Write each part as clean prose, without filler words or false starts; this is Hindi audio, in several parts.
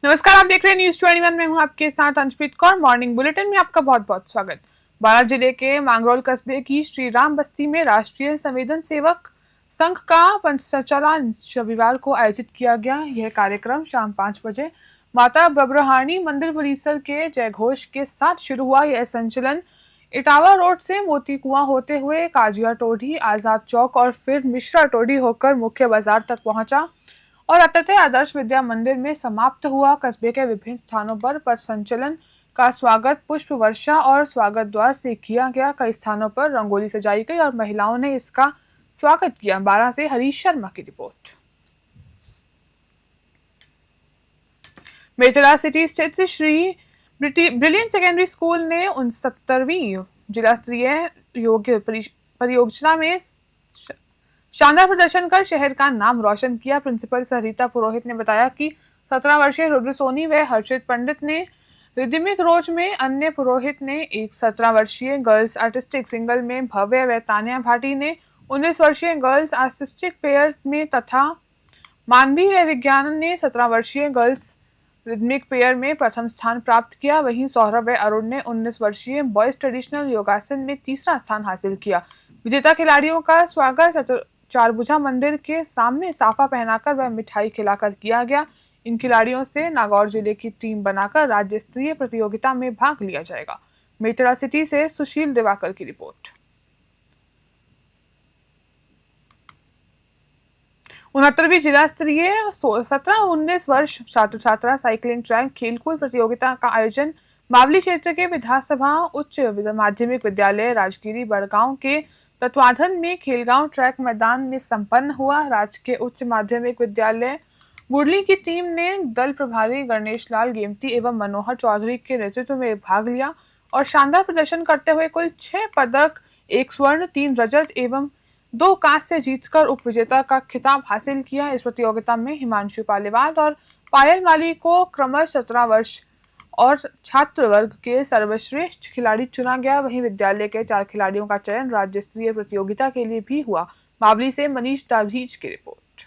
नमस्कार, आप देख रहे हैं न्यूज 21। में हूं आपके साथ अंशप्रीत कौर। मॉर्निंग बुलेटिन में आपका बहुत बहुत स्वागत। बारां जिले के मांगरोल कस्बे की श्री राम बस्ती में राष्ट्रीय संवेदन सेवक संघ का संचालन रविवार को आयोजित किया गया। यह कार्यक्रम शाम 5 बजे माता बब्रहाणी मंदिर परिसर के जयघोष के साथ शुरू हुआ। यह संचलन इटावा रोड से मोती कुआं होते हुए काजिया टोडी, आजाद चौक और फिर मिश्रा टोडी होकर मुख्य बाजार तक पहुंचा और अंततः आदर्श विद्या मंदिर में समाप्त हुआ। कस्बे के विभिन्न स्थानों पर पथ संचलन का स्वागत पुष्प वर्षा और स्वागत द्वार से किया गया। कई स्थानों पर रंगोली सजाई गई और महिलाओं ने इसका स्वागत किया। बारां से हरीश शर्मा की रिपोर्ट। मेचरा सिटी स्थित श्री ब्रिलियंट सेकेंडरी स्कूल ने 69वीं जिला स्तरीय योग परियोजना में शानदार प्रदर्शन कर शहर का नाम रोशन किया। प्रिंसिपल सरिता पुरोहित ने बताया कि 17 वर्षीय रुद्र सोनी व हर्षित पंडित ने रिदमिक रोज में, अन्य पुरोहित ने एक 17 वर्षीय गर्ल्स आर्टिस्टिक सिंगल में, भव्य व तानिया भाटी ने 19 वर्षीय गर्ल्स आर्टिस्टिक पेयर में तथा मानवी व विज्ञान ने 17 वर्षीय गर्ल्स रिदमिक पेयर में प्रथम स्थान प्राप्त किया। वहीं सौरभ व अरुण ने 19 वर्षीय बॉयज ट्रेडिशनल योगासन में तीसरा स्थान हासिल किया। विजेता खिलाड़ियों का स्वागत चारभुजा मंदिर के सामने साफा पहनाकर व मिठाई खिलाकर किया गया। इन खिलाड़ियों से नागौर जिले की टीम बनाकर राज्य स्तरीय प्रतियोगिता में भाग लिया जाएगा। मेचरा सिटी से सुशील दिवाकर की रिपोर्ट। 69वीं जिला स्तरीय 17-19 वर्ष छात्र छात्रा साइकिलिंग ट्रैक खेलकूद प्रतियोगिता का आयोजन बावली क्षेत्र के विधानसभा उच्च माध्यमिक विद्यालय राजगिरी बड़गांव के तत्वाधान में खेलगांव ट्रैक मैदान में संपन्न हुआ। राजकीय उच्च माध्यमिक विद्यालय बुरली की टीम ने दल प्रभारी गणेश लाल गेमती एवं मनोहर चौधरी के नेतृत्व में भाग लिया और शानदार प्रदर्शन करते हुए कुल 6 पदक, 1 स्वर्ण, 3 रजत एवं 2 कांस्य जीतकर उपविजेता का खिताब हासिल किया। इस प्रतियोगिता में हिमांशु पालीवाल और पायल माली को क्रमशः 17 वर्ष और छात्र वर्ग के सर्वश्रेष्ठ खिलाड़ी चुना गया। वहीं विद्यालय के 4 खिलाड़ियों का चयन राज्य स्तरीय प्रतियोगिता के लिए भी हुआ। बावली से मनीष दाधीच की रिपोर्ट।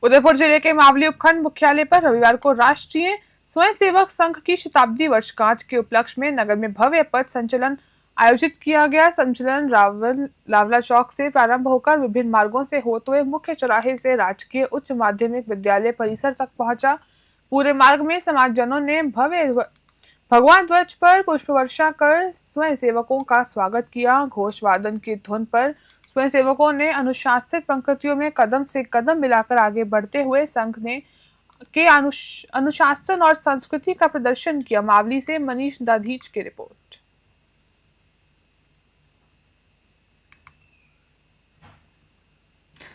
उदयपुर जिले के मावली उपखंड मुख्यालय पर रविवार को राष्ट्रीय स्वयंसेवक संघ की शताब्दी वर्षगांठ के उपलक्ष्य में नगर में भव्य पथ संचलन आयोजित किया गया। संचलन लावला चौक से प्रारंभ होकर विभिन्न मार्गों से होते हुए मुख्य चौराहे से राजकीय उच्च माध्यमिक विद्यालय परिसर तक पहुंचा। पूरे मार्ग में समाजजनों ने भव्य भगवान ध्वज पर पुष्प वर्षा कर स्वयंसेवकों का स्वागत किया। घोष वादन की धुन पर स्वयंसेवकों ने अनुशासित पंक्तियों में कदम से कदम मिलाकर आगे बढ़ते हुए संघ ने के अनुशासन और संस्कृति का प्रदर्शन किया। मावली से मनीष दाधीच की रिपोर्ट।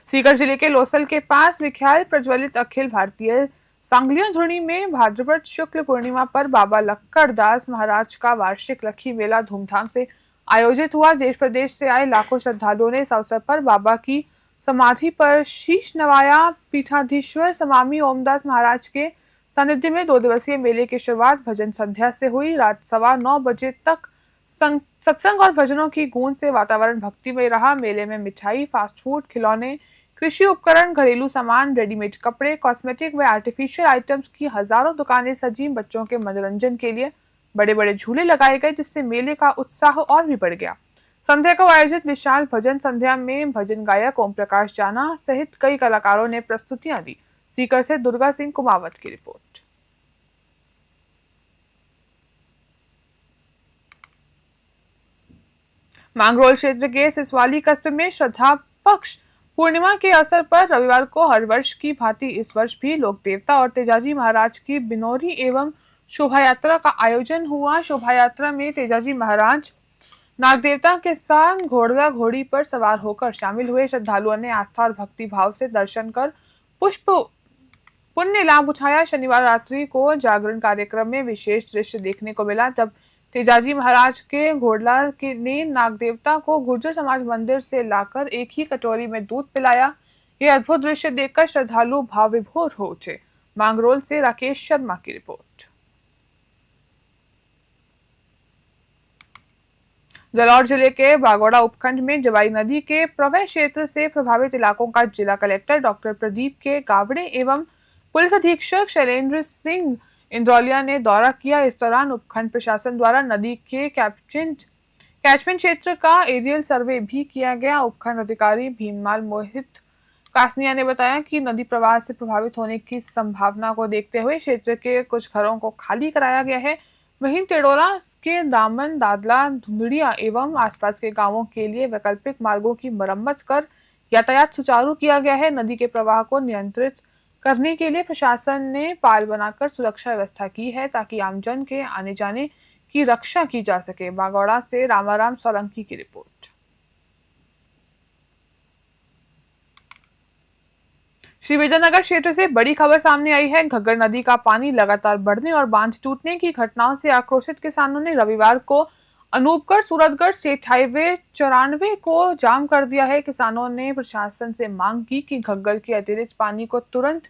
सीकर जिले के लोसल के पास विख्यात प्रज्वलित अखिल भारतीय सांगलिया धुनी में भाद्रपद शुक्ल पूर्णिमा पर बाबा लक्कड़ दास महाराज का वार्षिक लक्खी मेला धूमधाम से आयोजित हुआ। देश प्रदेश से आए लाखों श्रद्धालुओं ने इस अवसर पर बाबा की समाधि पर शीश नवाया। पीठाधीश्वर स्वामी ओमदास महाराज के सानिध्य में 2 दिवसीय मेले की शुरुआत भजन संध्या से हुई। रात 9:15 बजे तक सत्संग और भजनों की गूंज से वातावरण भक्तिमय रहा। मेले में मिठाई, फास्ट फूड, खिलौने, कृषि उपकरण, घरेलू सामान, रेडीमेड कपड़े, कॉस्मेटिक व आर्टिफिशियल आइटम्स की हजारों दुकानें सजी। बच्चों के मनोरंजन के लिए बड़े बड़े झूले लगाए गए, जिससे मेले का उत्साह और भी बढ़ गया। संध्या को आयोजित विशाल भजन संध्या में भजन गायक ओम प्रकाश जाना सहित कई कलाकारों ने प्रस्तुतियां दी। सीकर से दुर्गा सिंह कुमावत की रिपोर्ट। मांगरोल क्षेत्र के सिसवाली कस्बे में श्रद्धा पक्ष पूर्णिमा के अवसर पर रविवार को हर वर्ष की भांति इस वर्ष भी लोक देवता और तेजाजी महाराज की बिनोरी एवं शोभा यात्रा का आयोजन हुआ। शोभा यात्रा में तेजाजी महाराज नाग देवता के साथ घोड़ा घोड़ी पर सवार होकर शामिल हुए। श्रद्धालुओं ने आस्था और भक्ति भाव से दर्शन कर पुष्प पुण्य लाभ उठाया। शनिवार रात्रि को जागरण कार्यक्रम में विशेष दृश्य देखने को मिला, जब तेजाजी महाराज के घोड़ला ने नाग देवता को गुर्जर समाज मंदिर से लाकर एक ही कटोरी में दूध पिलाया। यह अद्भुत दृश्य देखकर श्रद्धालु भाव विभोर हो उठे। मांगरोल से राकेश शर्मा की रिपोर्ट। जालौर जिले के बागोड़ा उपखंड में जवाई नदी के प्रवाह क्षेत्र से प्रभावित इलाकों का जिला कलेक्टर डॉक्टर प्रदीप के गावड़े एवं पुलिस अधीक्षक शैलेंद्र सिंह इंद्रौलिया ने दौरा किया। इस दौरान उपखंड प्रशासन द्वारा नदी के कैचमेंट क्षेत्र का एरियल सर्वे भी किया गया। उपखंड अधिकारी भीममाल मोहित कासनिया ने बताया कि नदी प्रवाह से प्रभावित होने की संभावना को देखते हुए क्षेत्र के कुछ घरों को खाली कराया गया है। वहीं टेडोला के दामन, दादला, धुंधड़िया एवं आसपास के गांवों के लिए वैकल्पिक मार्गों की मरम्मत कर यातायात सुचारू किया गया है। नदी के प्रवाह को नियंत्रित करने के लिए प्रशासन ने पाल बनाकर सुरक्षा व्यवस्था की है ताकि आमजन के आने जाने की रक्षा की जा सके। बागौड़ा से रामाराम सोलंकी की रिपोर्ट। श्री विजयनगर क्षेत्र से बड़ी खबर सामने आई है। घग्गर नदी का पानी लगातार बढ़ने और बांध टूटने की घटनाओं से आक्रोशित किसानों ने रविवार को अनूपगढ़ सूरतगढ़ स्टेट हाईवे 94 को जाम कर दिया है। किसानों ने प्रशासन से मांग की कि घग्गर के अतिरिक्त पानी को तुरंत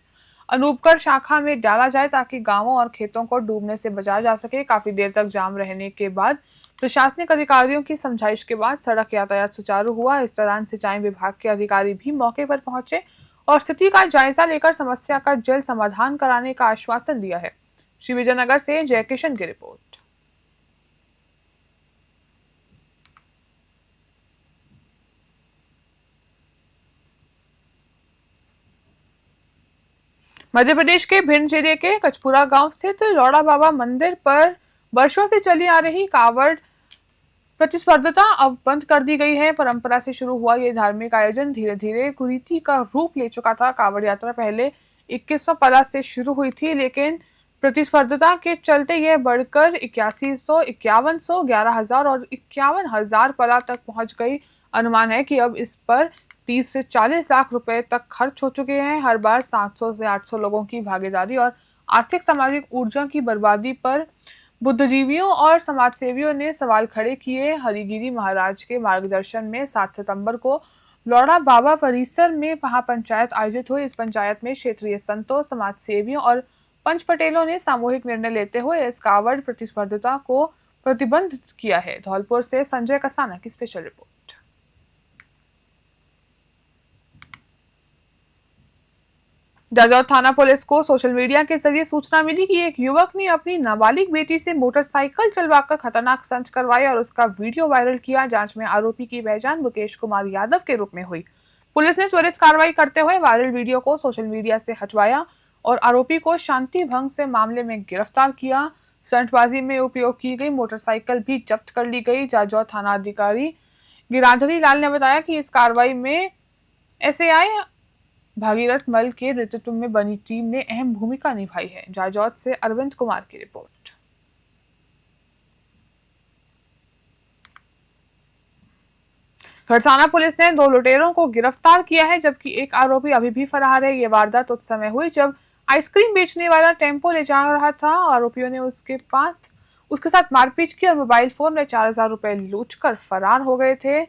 अनूपगढ़ शाखा में डाला जाए ताकि गांवों और खेतों को डूबने से बचाया जा सके। काफी देर तक जाम रहने के बाद प्रशासनिक अधिकारियों की समझाइश के बाद सड़क यातायात सुचारू हुआ। इस दौरान सिंचाई विभाग के अधिकारी भी मौके पर पहुंचे और स्थिति का जायजा लेकर समस्या का जल्द समाधान कराने का आश्वासन दिया है। श्री विजयनगर से जयकिशन की रिपोर्ट। मध्य प्रदेश के भिंड जिले के कचपुरा गांव स्थित लौड़ा बाबा मंदिर पर वर्षों से चली आ रही कावड़ प्रतिस्पर्धता अब बंद कर दी गई है। परंपरा से शुरू हुआ ये धार्मिक आयोजन धीरे धीरे कुरीति का रूप ले चुका था। कावड़ यात्रा पहले 2100 पला से शुरू हुई थी, लेकिन प्रतिस्पर्धता के चलते यह बढ़कर 8100, 5100, 11000 और 51000 पला तक पहुंच गई। अनुमान है कि अब इस पर 30 से 40 लाख रुपए तक खर्च हो चुके हैं। हर बार 700 से 800 लोगों की भागीदारी और आर्थिक सामाजिक ऊर्जा की बर्बादी पर बुद्धिजीवियों और समाजसेवियों ने सवाल खड़े किए। हरिगिरी महाराज के मार्गदर्शन में 7 सितंबर को लौड़ा बाबा परिसर में महापंचायत आयोजित हुई। इस पंचायत में क्षेत्रीय संतों, समाजसेवियों और पंच पटेलों ने सामूहिक निर्णय लेते हुए इस कावड़ प्रतिस्पर्धता को प्रतिबंधित किया है। धौलपुर से संजय कसाना की स्पेशल रिपोर्ट। जाजौर थाना पुलिस को सोशल मीडिया के जरिए सूचना मिली कि एक युवक ने अपनी नाबालिग बेटी से मोटरसाइकिल चलवाकर खतरनाक स्टंट करवाया और उसका वीडियो वायरल किया। जांच में आरोपी की पहचान मुकेश कुमार यादव के रूप में हुई। पुलिस ने त्वरित कार्रवाई करते हुए वायरल वीडियो को सोशल मीडिया से हटवाया और आरोपी को शांति भंग से मामले में गिरफ्तार किया। स्टंटबाजी में उपयोग की गई मोटरसाइकिल भी जब्त कर ली गई। जाजौर थाना अधिकारी गिरांजलि लाल ने बताया कि इस कार्रवाई में एसआई भागीरथ मल के नेतृत्व में बनी टीम ने अहम भूमिका निभाई है। जाजौर से अरविंद कुमार की रिपोर्ट। खरसाना पुलिस ने 2 लुटेरों को गिरफ्तार किया है, जबकि एक आरोपी अभी भी फरार है। ये वारदात उस समय हुई जब आइसक्रीम बेचने वाला टेम्पो ले जा रहा था। आरोपियों ने उसके साथ मारपीट की और मोबाइल फोन में 4000 रुपए लूटकर फरार हो गए थे।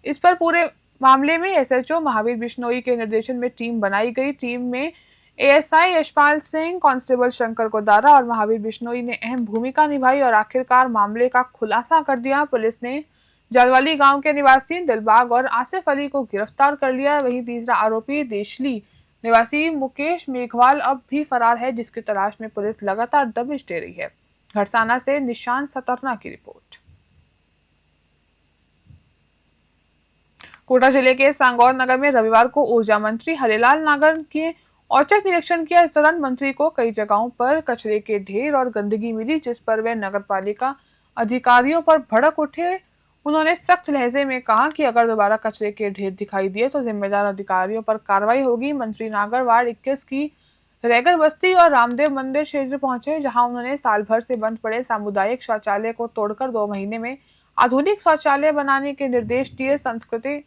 इस पर पूरे मामले में एसएचओ महावीर बिश्नोई के निर्देशन में टीम बनाई गई। टीम में एएसआई यशपाल सिंह, कांस्टेबल शंकर गोदारा और महावीर बिश्नोई ने अहम भूमिका निभाई और आखिरकार मामले का खुलासा कर दिया। पुलिस ने जालवाली गांव के निवासी दिलबाग और आसिफ अली को गिरफ्तार कर लिया। वहीं तीसरा आरोपी देशली निवासी मुकेश मेघवाल अब भी फरार है, जिसकी तलाश में पुलिस लगातार दबिश दे रही है। खरसाना से निशांत सतरना की रिपोर्ट। कोटा जिले के सांगौर नगर में रविवार को ऊर्जा मंत्री हरिलाल नागर के औचक निरीक्षण किया। इस दौरान मंत्री को कई जगहों पर कचरे के ढेर और गंदगी मिली, जिस पर वे नगरपालिका अधिकारियों पर भड़क उठे। उन्होंने सख्त लहजे में कहा कि अगर दोबारा कचरे के ढेर दिखाई दिए तो जिम्मेदार अधिकारियों पर कार्रवाई होगी। मंत्री नागर वार्ड 21 की रैगर बस्ती और रामदेव मंदिर क्षेत्र पहुंचे, जहां उन्होंने साल भर से बंद पड़े सामुदायिक शौचालय को तोड़कर 2 महीने में आधुनिक शौचालय बनाने के निर्देश दिए। संस्कृति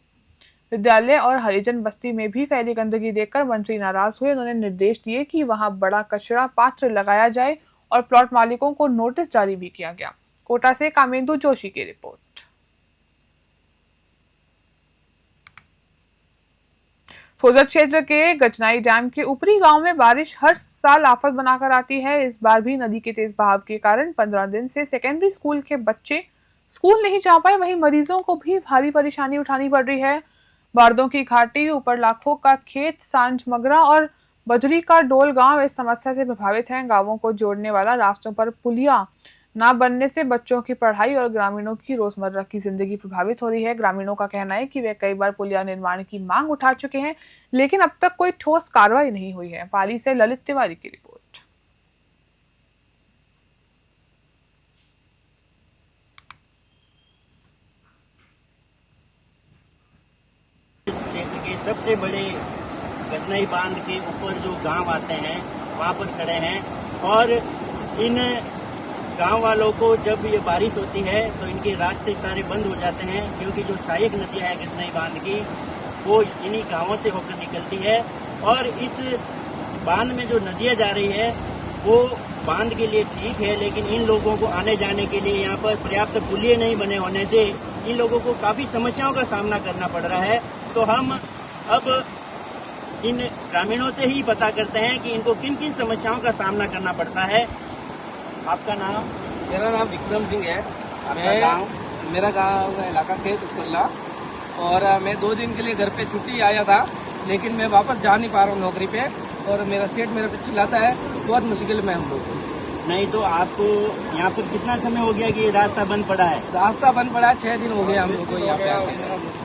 विद्यालय और हरिजन बस्ती में भी फैली गंदगी देखकर मंत्री नाराज हुए। उन्होंने निर्देश दिए कि वहां बड़ा कचरा पात्र लगाया जाए और प्लॉट मालिकों को नोटिस जारी भी किया गया। कोटा से कामेंदु जोशी की रिपोर्ट। सोजत क्षेत्र के गचनाई डैम के ऊपरी गांव में बारिश हर साल आफत बनाकर आती है। इस बार भी नदी के तेज बहाव के कारण 15 दिन से सेकेंडरी स्कूल के बच्चे स्कूल नहीं जा पाए, वहीं मरीजों को भी भारी परेशानी उठानी पड़ रही है। बारदों की घाटी, ऊपर लाखों का खेत, सांझ मगरा और बजरी का डोल गांव इस समस्या से प्रभावित हैं। गांवों को जोड़ने वाला रास्तों पर पुलिया ना बनने से बच्चों की पढ़ाई और ग्रामीणों की रोजमर्रा की जिंदगी प्रभावित हो रही है। ग्रामीणों का कहना है कि वे कई बार पुलिया निर्माण की मांग उठा चुके हैं, लेकिन अब तक कोई ठोस कार्रवाई नहीं हुई है। पाली से ललित तिवारी की रिपोर्ट। क्षेत्र के सबसे बड़े गजनई बांध के ऊपर जो गांव आते हैं वहां पर खड़े हैं और इन गांव वालों को जब ये बारिश होती है तो इनके रास्ते सारे बंद हो जाते हैं, क्योंकि जो सहायक नदियां है गजनई बांध की वो इन्हीं गांवों से होकर निकलती है और इस बांध में जो नदियां जा रही है वो बांध के लिए ठीक है, लेकिन इन लोगों को आने जाने के लिए यहाँ पर पर्याप्त पुलिये नहीं बने होने से इन लोगों को काफी समस्याओं का सामना करना पड़ रहा है। तो हम अब इन ग्रामीणों से ही पता करते हैं कि इनको किन किन समस्याओं का सामना करना पड़ता है। आपका नाम? मेरा नाम विक्रम सिंह है। आपका गांव? मेरा गांव इलाका खेत उत्तरला, और मैं 2 दिन के लिए घर पे छुट्टी आया था, लेकिन मैं वापस जा नहीं पा रहा हूँ नौकरी पे, और मेरा सेठ मेरे पे चिल्लाता है, बहुत मुश्किल में हम लोग। नहीं तो आपको यहाँ पर कितना समय हो गया कि ये रास्ता बंद पड़ा है? रास्ता बंद पड़ा है, 6 दिन हो गए हम लोग को यहाँ पे आके,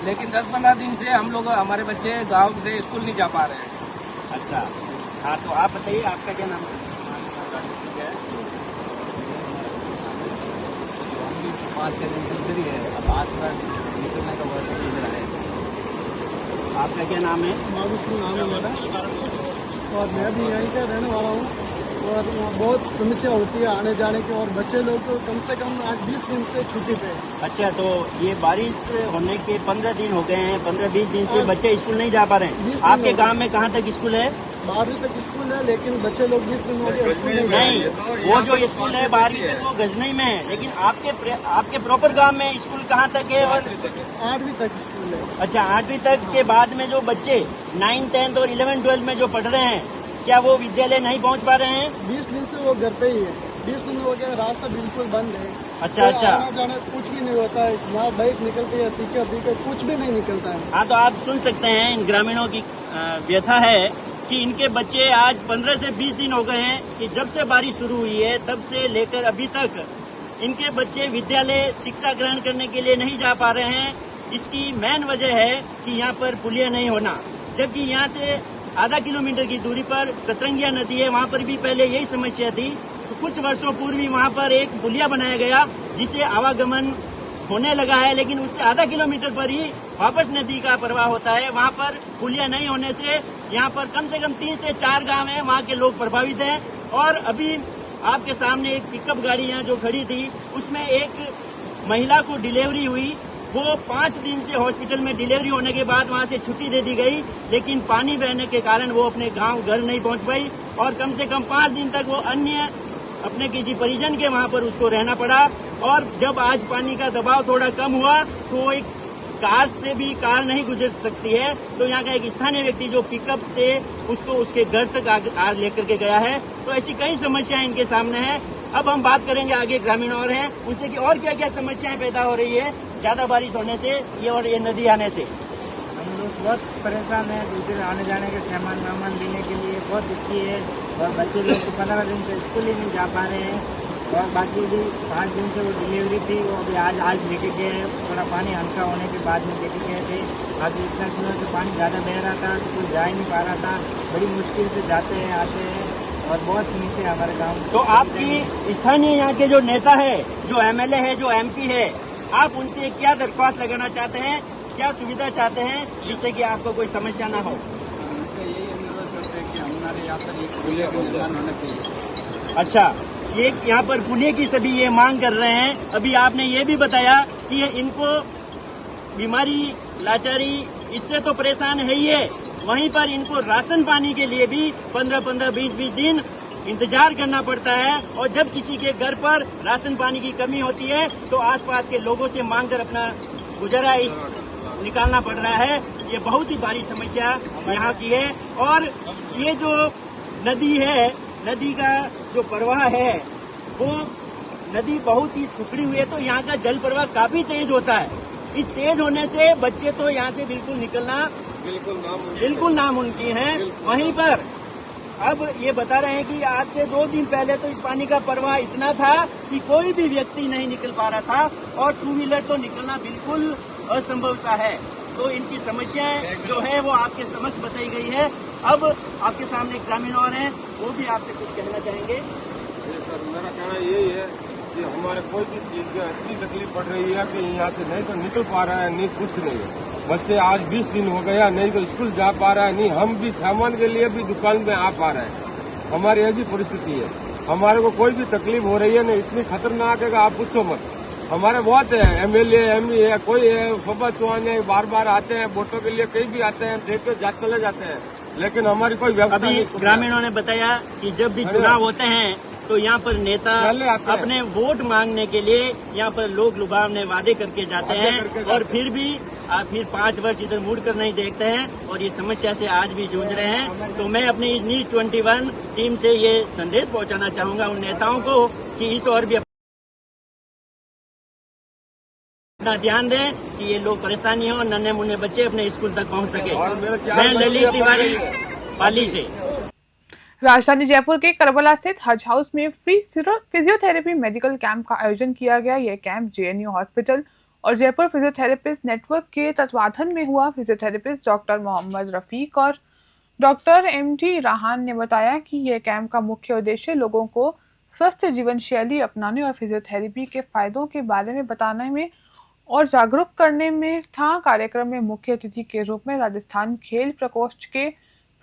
लेकिन 10-15 दिन से हम लोग, हमारे बच्चे गाँव से स्कूल नहीं जा पा रहे हैं। अच्छा, हाँ तो आप बताइए, आपका क्या नाम है? 5-6 दिन से इधर ही है, अब आज का निकलने का वक्त इधर है। आपका क्या नाम है? बाबू सिंह नाम है मेरा, और मैं भी यहीं का रहने वाला हूँ, और वहाँ बहुत समस्या होती है आने जाने की, और बच्चे लोग तो कम से कम आज 20 दिन से छुट्टी पे। अच्छा, तो ये बारिश होने के 15 दिन हो गए हैं, 15-20 दिन से बच्चे स्कूल नहीं जा पा रहे हैं। आपके गांव में कहाँ तक स्कूल है? 12वीं तक स्कूल है, लेकिन बच्चे लोग 20 दिन हो गए स्कूल नहीं नहीं, वो जो स्कूल है 12वीं तक वो गजनई में है, लेकिन आपके प्रॉपर गांव में स्कूल कहाँ तक है? और 8वीं तक स्कूल है। अच्छा, 8वीं तक के बाद में जो बच्चे 9, 10 और 11, 12 में जो पढ़ रहे हैं, क्या वो विद्यालय नहीं पहुंच पा रहे हैं? 20 दिन से वो घर पे ही है, 20 दिन हो गया, रास्ता बिल्कुल बंद है। अच्छा, आना जाना कुछ भी नहीं होता है, यहाँ बाइक निकलती है, टिकट कुछ भी नहीं निकलता है। हाँ, तो आप सुन सकते हैं इन ग्रामीणों की व्यथा है कि इनके बच्चे आज 15 से 20 दिन हो गए हैं कि जब से बारिश शुरू हुई है तब से लेकर अभी तक इनके बच्चे विद्यालय शिक्षा ग्रहण करने के लिए नहीं जा पा रहे हैं। इसकी मेन वजह है कि यहाँ पर पुलिया नहीं होना, जबकि यहाँ से आधा किलोमीटर की दूरी पर सतरंगिया नदी है, वहाँ पर भी पहले यही समस्या थी। तो कुछ वर्षों पूर्व वहाँ पर एक पुलिया बनाया गया जिससे आवागमन होने लगा है, लेकिन उससे आधा किलोमीटर पर ही वापस नदी का प्रवाह होता है। वहाँ पर पुलिया नहीं होने से यहाँ पर कम से कम 3 से 4 गांव हैं, वहाँ के लोग प्रभावित हैं। और अभी आपके सामने एक पिकअप गाड़ी यहाँ जो खड़ी थी, उसमें एक महिला को डिलीवरी हुई, वो 5 दिन से हॉस्पिटल में डिलीवरी होने के बाद वहाँ से छुट्टी दे दी गई, लेकिन पानी बहने के कारण वो अपने गांव घर नहीं पहुँच पाई और कम से कम 5 दिन तक वो अन्य अपने किसी परिजन के वहाँ पर उसको रहना पड़ा। और जब आज पानी का दबाव थोड़ा कम हुआ तो एक कार से भी कार नहीं गुजर सकती है, तो यहाँ का एक स्थानीय व्यक्ति जो पिकअप से उसको उसके घर तक लेकर के गया है। तो ऐसी कई समस्याएं इनके सामने हैं। अब हम बात करेंगे आगे ग्रामीण और हैं उनसे कि और क्या क्या समस्याएं पैदा हो रही है ज्यादा बारिश होने से ये नदी आने से। हम लोग बहुत परेशान हैं, दूसरे आने जाने के सामान वामान लेने के लिए बहुत दुखी है, और बच्चे लोग तो 15 दिन से स्कूल ही नहीं जा पा रहे हैं। और बाकी भी 5 दिन से वो डिलीवरी थी, वो अभी आज लेके गए हैं, थोड़ा पानी हल्का होने के बाद में लेके गए थे। अभी इतना दिनों से पानी ज़्यादा बह रहा था, कोई जा ही नहीं पा रहा था, बड़ी मुश्किल से जाते हैं आते हैं, और बहुत समस्या है हमारे गाँव में। तो आपकी स्थानीय यहाँ के जो नेता है, जो MLA है, जो MP है, आप उनसे क्या दरख्वास्त लगाना चाहते हैं, क्या सुविधा चाहते हैं जिससे कि आपको कोई समस्या ना हो? यही अनुरोध करते हैं कि हमारे यहाँ पर एक पुलिया का निर्माण होना चाहिए। अच्छा, ये यहाँ पर पुलिया की सभी ये मांग कर रहे हैं। अभी आपने ये भी बताया कि इनको बीमारी लाचारी इससे तो परेशान है ही है, वहीं पर इनको राशन पानी के लिए भी 15-15, 20-20 दिन इंतजार करना पड़ता है। और जब किसी के घर पर राशन पानी की कमी होती है तो आसपास के लोगों से मांगकर अपना गुजारा निकालना पड़ रहा है। ये बहुत ही भारी समस्या यहाँ की है। और ये जो नदी है, नदी का जो प्रवाह है वो नदी बहुत ही सुखड़ी हुई है, तो यहाँ का जल प्रवाह काफी तेज होता है। इस तेज होने से बच्चे तो यहाँ से बिल्कुल निकलना बिल्कुल नामुमकिन है। वहीं पर अब ये बता रहे हैं कि आज से 2 दिन पहले तो इस पानी का प्रवाह इतना था कि कोई भी व्यक्ति नहीं निकल पा रहा था, और 2 व्हीलर तो निकलना बिल्कुल असंभव सा है। तो इनकी समस्याएं जो है वो आपके समक्ष बताई गई है। अब आपके सामने ग्रामीण और हैं, वो भी आपसे कुछ कहना चाहेंगे। सर, मेरा कहना यही है कि हमारे कोई भी चीज की इतनी तकलीफ पड़ रही है कि यहाँ से नहीं तो निकल पा रहा है, नहीं कुछ नहीं है। बच्चे आज 20 दिन हो गया, नहीं तो स्कूल जा पा रहा है, नहीं हम भी सामान के लिए भी दुकान में आ पा रहे हैं। हमारी ऐसी परिस्थिति है, हमारे को कोई भी तकलीफ हो रही है ना, इतनी खतरनाक है कि आप पूछो मत। हमारे बहुत है, एमएलए एमपी है, कोई है, शोभा चौहान है, बार बार आते हैं वोटों के लिए, कहीं भी आते हैं, देख के चले जाते हैं, लेकिन हमारी कोई व्यवस्था अभी नहीं। ग्रामीणों ने बताया कि जब भी चुनाव होते हैं तो यहाँ पर नेता पहले आते हैं। अपने वोट मांगने के लिए यहाँ पर लोग लुभावने वादे करके जाते हैं, और फिर भी फिर 5 वर्ष इधर मुड़ कर नहीं देखते हैं, और ये समस्या से आज भी जूझ रहे हैं। तो मैं अपनी न्यूज 21 टीम से ये संदेश पहुंचाना चाहूंगा उन नेताओं को कि इस और भी अपना ध्यान दें कि ये लोग परेशानी हो, नन्हे मुन्ने बच्चे अपने स्कूल तक पहुंच सके। और मेरा क्या मैं ललित तिवारी, पाली से। राजधानी जयपुर के करबला स्थित हज हाउस में फ्री फिजियोथेरेपी मेडिकल कैंप का आयोजन किया गया। यह कैंप जेएनयू हॉस्पिटल और जयपुर फिजियोथेरेपिस्ट नेटवर्क के तत्वाधान में हुआ। फिजियोथेरेपिस्ट डॉक्टर मोहम्मद रफीक और डॉक्टर एमटी राहान ने बताया कि यह कैंप का मुख्य उद्देश्य लोगों को स्वस्थ जीवन शैली अपनाने और फिजियोथेरेपी के फायदों के बारे में बताने में और जागरूक करने में था। कार्यक्रम में मुख्य अतिथि के रूप में राजस्थान खेल प्रकोष्ठ के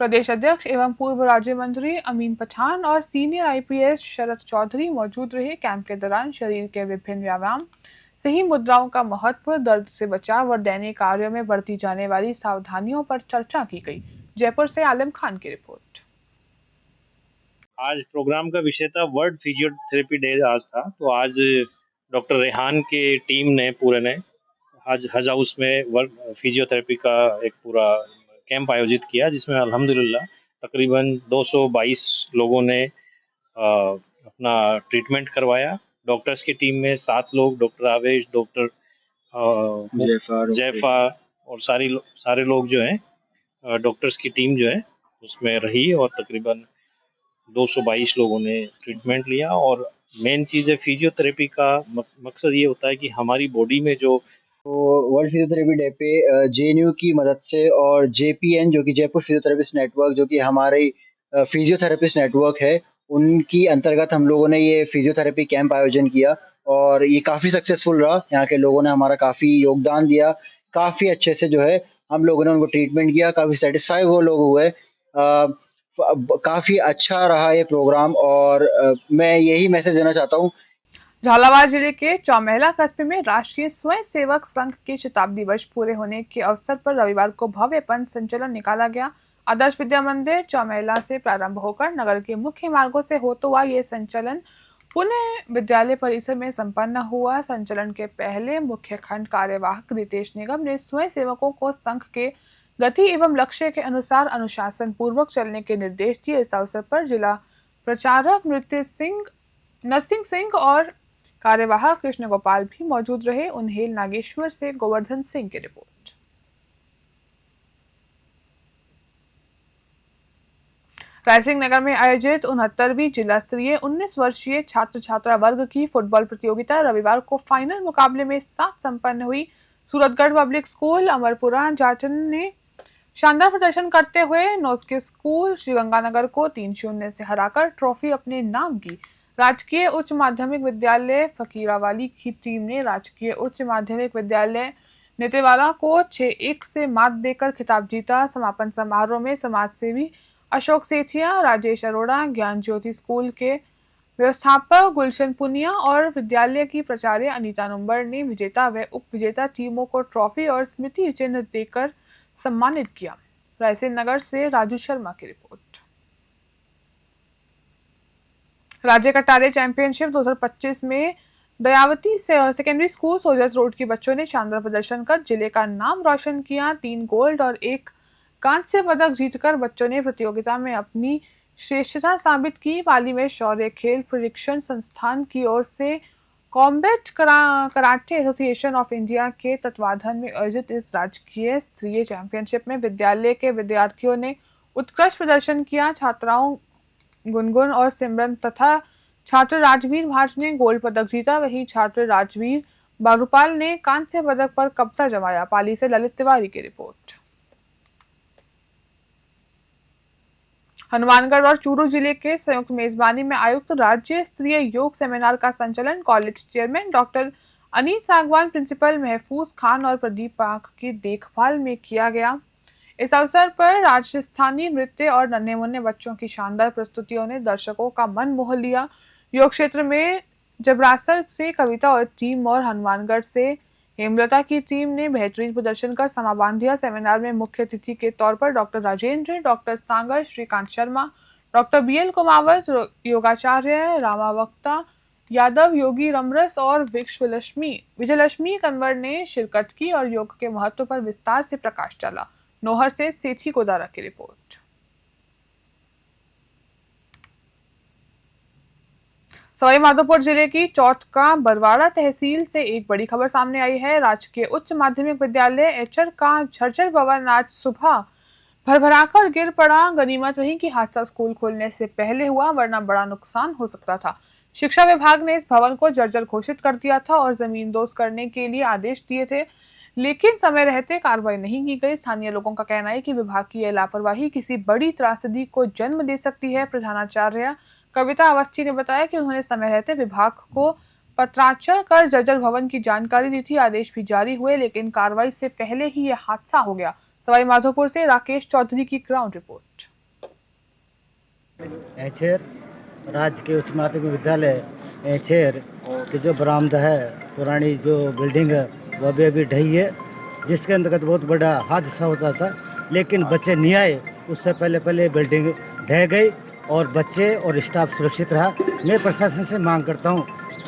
प्रदेश अध्यक्ष एवं पूर्व राज्य मंत्री अमीन पठान और सीनियर आईपीएस शरद चौधरी मौजूद रहे। कैंप के दौरान शरीर के विभिन्न व्यायाम, सही मुद्राओं का महत्व, दर्द से बचाव और दैनिक कार्यों में बरती जाने वाली सावधानियों पर चर्चा की गई। जयपुर से आलम खान की रिपोर्ट। आज प्रोग्राम का विषय था वर्ल्ड फिजियोथेरेपी डे आज था, तो आज डॉक्टर रेहान के टीम ने पूरे ने आज हज हाउस में वर्ल्ड फिजियोथेरेपी का एक पूरा कैंप आयोजित किया, जिसमें अल्हम्दुलिल्लाह तकरीबन 222 लोगों ने अपना ट्रीटमेंट करवाया। डॉक्टर्स की टीम में 7 लोग, डॉक्टर आवेश, डॉक्टर जैफा और सारे लोग जो हैं डॉक्टर्स की टीम जो है उसमें रही, और तकरीबन 222 लोगों ने ट्रीटमेंट लिया। और मेन चीज़ है फिजियोथेरेपी का मकसद ये होता है कि हमारी बॉडी में जो वर्ल्ड फिजियोथेरेपी डे पे जेएनयू की मदद से और जेपीएन जो कि जयपुर फिजियोथेरेपिस्ट नेटवर्क जो कि हमारी फिजियोथेरेपिस्ट नेटवर्क है, उनकी अंतर्गत हम लोगों ने ये फिजियोथेरेपी कैंप आयोजन किया और ये काफ़ी सक्सेसफुल रहा। यहाँ के लोगों ने हमारा काफ़ी योगदान दिया, काफ़ी अच्छे से जो है हम लोगों ने उनको ट्रीटमेंट किया, काफ़ी सेटिस्फाई वो लोग हुए। काफ़ी अच्छा रहा ये प्रोग्राम और मैं यही मैसेज देना चाहता हूँ। झालावाड़ जिले के चौमेला कस्बे में राष्ट्रीय स्वयं सेवक संघ के शताब्दी वर्ष पूरे होने के अवसर पर रविवार को भव्य पंथ संचलन निकाला गया। आदर्श विद्या मंदिर चौमेला से प्रारंभ होकर नगर के मुख्य मार्गों से होता हुआ ये संचलन पुणे विद्यालय परिसर में संपन्न हुआ। संचलन के पहले मुख्य खंड कार्यवाहक रितेश निगम ने स्वयं सेवकों को संघ के गति एवं लक्ष्य के अनुसार अनुशासन पूर्वक चलने के निर्देश दिए। इस अवसर पर जिला प्रचारक नरसिंह सिंह और कार्यवाहक कृष्ण गोपाल भी मौजूद रहे। उन्हेल नागेश्वर से गोवर्धन सिंह की रिपोर्ट। रायसिंह नगर में आयोजित 69वीं जिला स्तरीय 19 वर्षीय छात्र छात्रा वर्ग की फुटबॉल प्रतियोगिता रविवार को फाइनल मुकाबले में 7 संपन्न हुई। सूरतगढ़ पब्लिक स्कूल अमरपुरा जाटन ने शानदार प्रदर्शन करते हुए नौसके स्कूल श्रीगंगानगर को 3-0 से हराकर ट्रॉफी अपने नाम की। राजकीय उच्च माध्यमिक विद्यालय फकीरावाली की टीम ने राजकीय उच्च माध्यमिक विद्यालय नेतेवाला को 6-1 से मात देकर खिताब जीता। समापन समारोह में समाजसेवी अशोक सेठिया, राजेश अरोड़ा, ज्ञान ज्योति स्कूल के व्यवस्थापक गुलशन पुनिया और विद्यालय की प्राचार्य अनीता नुम्बर ने विजेता व उप विजेता टीमों को ट्रॉफी और स्मृति चिन्ह देकर सम्मानित किया। रायसेन नगर से राजू शर्मा की रिपोर्ट। राज्य कटारे चैंपियनशिप 2025 में Dayawati secondary school Sojat road के बच्चों ने शानदार प्रदर्शन कर जिले का नाम रोशन किया। 3 गोल्ड और 1 कांस्य पदक जीतकर बच्चों ने प्रतियोगिता में अपनी श्रेष्ठता साबित की। पाली में शौर्य खेल प्रशिक्षण संस्थान की ओर से combat karate association of India के तत्वाधान में आयोजित इस राजकीय स्तरीय चैंपियनशिप में विद्यालय के विद्यार्थियों ने उत्कृष्ट प्रदर्शन किया। छात्राओं गुनगुन और सिमरन तथा छात्र राजवीर भाट ने गोल्ड पदक जीता। वहीं छात्र राजवीर बारूपाल ने कांस्य पदक पर कब्जा जमाया। पाली से ललित तिवारी की रिपोर्ट। हनुमानगढ़ और चूरू जिले के संयुक्त मेजबानी में आयुक्त राज्य स्तरीय योग सेमिनार का संचालन कॉलेज चेयरमैन डॉक्टर अनीत सागवान, प्रिंसिपल महफूज खान और प्रदीप पाक की देखभाल में किया गया। इस अवसर पर राजस्थानी नृत्य और नन्हे मुन्ने बच्चों की शानदार प्रस्तुतियों ने दर्शकों का मन मोह लिया। योग क्षेत्र में जबरासर से कविता और टीम और हनुमानगढ़ से हेमलता की टीम ने बेहतरीन प्रदर्शन कर समा बांध दिया। सेमिनार में मुख्य अतिथि के तौर पर doctor Rajendra, doctor Sangar, Shrikant Sharma, doctor BL Kumawat, योगाचार्य रामावक्ता यादव, योगी रमरस और विजयलक्ष्मी कंवर ने शिरकत की और योग के महत्व पर विस्तार से प्रकाश डाला। नोहर से सेठी कोदारा की रिपोर्ट। सवाईमाधोपुर जिले की चौटका बरवाड़ा तहसील से एक बड़ी खबर सामने आई है। राजकीय उच्च माध्यमिक विद्यालय एचर का झर्जर भवन आज सुबह भरभराकर गिर पड़ा। गनीमत रही कि हादसा स्कूल खोलने से पहले हुआ, वरना बड़ा नुकसान हो सकता था। शिक्षा विभाग ने इस भवन को जर्जर घोषित कर दिया था और जमींदोज करने के लिए आदेश दिए थे, लेकिन समय रहते कार्रवाई नहीं की गई। स्थानीय लोगों का कहना है कि विभाग की यह लापरवाही किसी बड़ी त्रासदी को जन्म दे सकती है। प्रधानाचार्य कविता अवस्थी ने बताया कि उन्होंने समय रहते विभाग को पत्राचार कर जर्जर भवन की जानकारी दी थी। आदेश भी जारी हुए, लेकिन कार्रवाई से पहले ही यह हादसा हो गया। सवाईमाधोपुर से राकेश चौधरी की ग्राउंड रिपोर्ट। एचेर राजकीय उच्च माध्यमिक विद्यालय एचेर की जो बरामदा है, पुरानी जो बिल्डिंग है, वो अभी ढही है, जिसके अंतर्गत बहुत बड़ा हादसा होता था, लेकिन बच्चे नहीं आए। उससे पहले बिल्डिंग ढह गई और बच्चे और स्टाफ सुरक्षित रहा। मैं प्रशासन से मांग करता हूं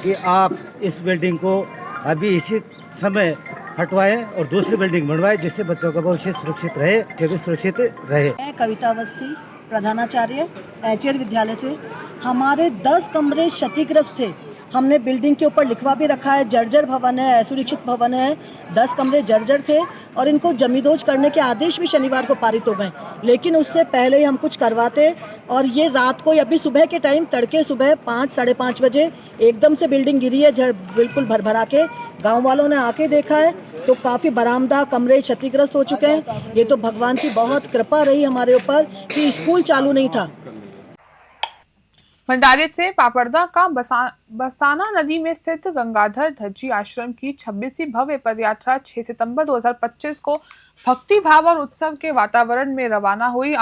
कि आप इस बिल्डिंग को अभी इसी समय हटवाएं और दूसरी बिल्डिंग बनवाएं, जिससे बच्चों का भविष्य सुरक्षित रहे, भी सुरक्षित रहे। कविता अवस्थी, प्रधानाचार्य एचेर विद्यालय से। हमारे 10 कमरे क्षतिग्रस्त थे। हमने बिल्डिंग के ऊपर लिखवा भी रखा है, जर्जर भवन है, असुरक्षित भवन है। 10 कमरे जर्जर थे और इनको जमींदोज करने के आदेश भी शनिवार को पारित हो गए, लेकिन उससे पहले ही हम कुछ करवाते। और ये रात को, अभी सुबह के टाइम, तड़के सुबह 5 साढ़े 5 बजे एकदम से बिल्डिंग गिरी है, बिल्कुल भरभरा के। गाँव वालों ने आके देखा है तो काफ़ी बरामदा कमरे क्षतिग्रस्त हो चुके हैं। ये तो भगवान की बहुत कृपा रही हमारे ऊपर कि स्कूल चालू नहीं था। भंडारी से पापड़दा का बसाना नदी में स्थित गंगाधर धज्जी आश्रम की 26वीं भव्य पदयात्रा 6 सितंबर 2025 को भक्ति भाव और उत्सव के वातावरण में रवाना हुई।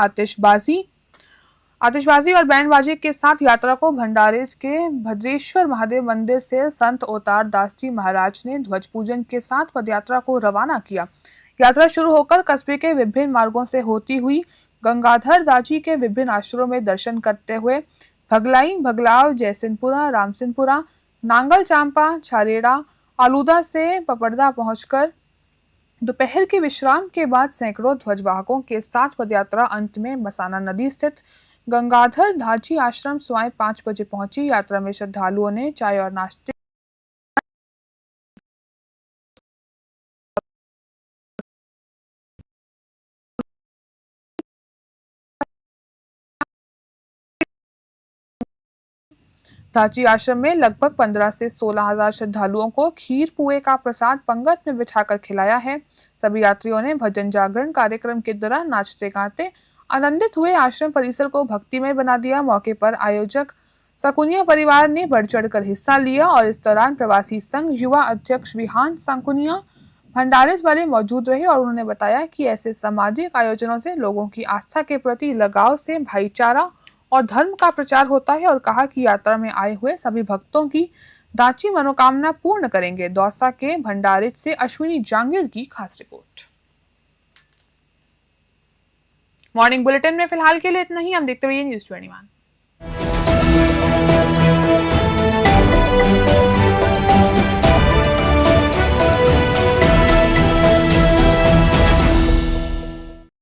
आतिशबाजी और बैंड बाजी के साथ यात्रा को भंडारेज के भद्रेश्वर महादेव मंदिर से संत अवतार दास जी महाराज ने ध्वज पूजन के साथ पदयात्रा को रवाना किया। यात्रा शुरू होकर कस्बे के विभिन्न मार्गों से होती हुई गंगाधर दाजी के विभिन्न आश्रमों में दर्शन करते हुए भगलाई, भगलाव, जयसिंहपुरा, रामसिंहपुरा, नांगल चांपा, छारेड़ा, आलूदा से पपड़दा पहुंचकर दोपहर के विश्राम के बाद सैकड़ों ध्वजवाहकों के साथ पदयात्रा अंत में बसाना नदी स्थित गंगाधर धाजी आश्रम सुबह 5 बजे पहुंची। यात्रा में श्रद्धालुओं ने चाय और नाश्ते धाची आश्रम में लगभग 15 से 16 हजार श्रद्धालुओं को खीर पुए का प्रसाद पंगत में बिठाकर खिलाया है। सभी यात्रियों ने भजन जागरण कार्यक्रम के दौरान नाचते गाते आनंदित हुए। आश्रम परिसर को भक्तिमय बना दिया। मौके पर आयोजक सांकुनिया परिवार ने बढ़ चढ़कर हिस्सा लिया और इस दौरान प्रवासी संघ युवा अध्यक्ष विहान सांकुनिया भंडारेज वाले मौजूद रहे और उन्होंने बताया कि ऐसे सामाजिक आयोजनों से लोगों की आस्था के प्रति लगाव से भाईचारा और धर्म का प्रचार होता है और कहा कि यात्रा में आए हुए सभी भक्तों की दाची मनोकामना पूर्ण करेंगे। दौसा के भंडारेज से अश्विनी जांगीर की खास रिपोर्ट। मॉर्निंग बुलेटिन में फिलहाल के लिए इतना ही। हम देखते हुए न्यूज़ 21।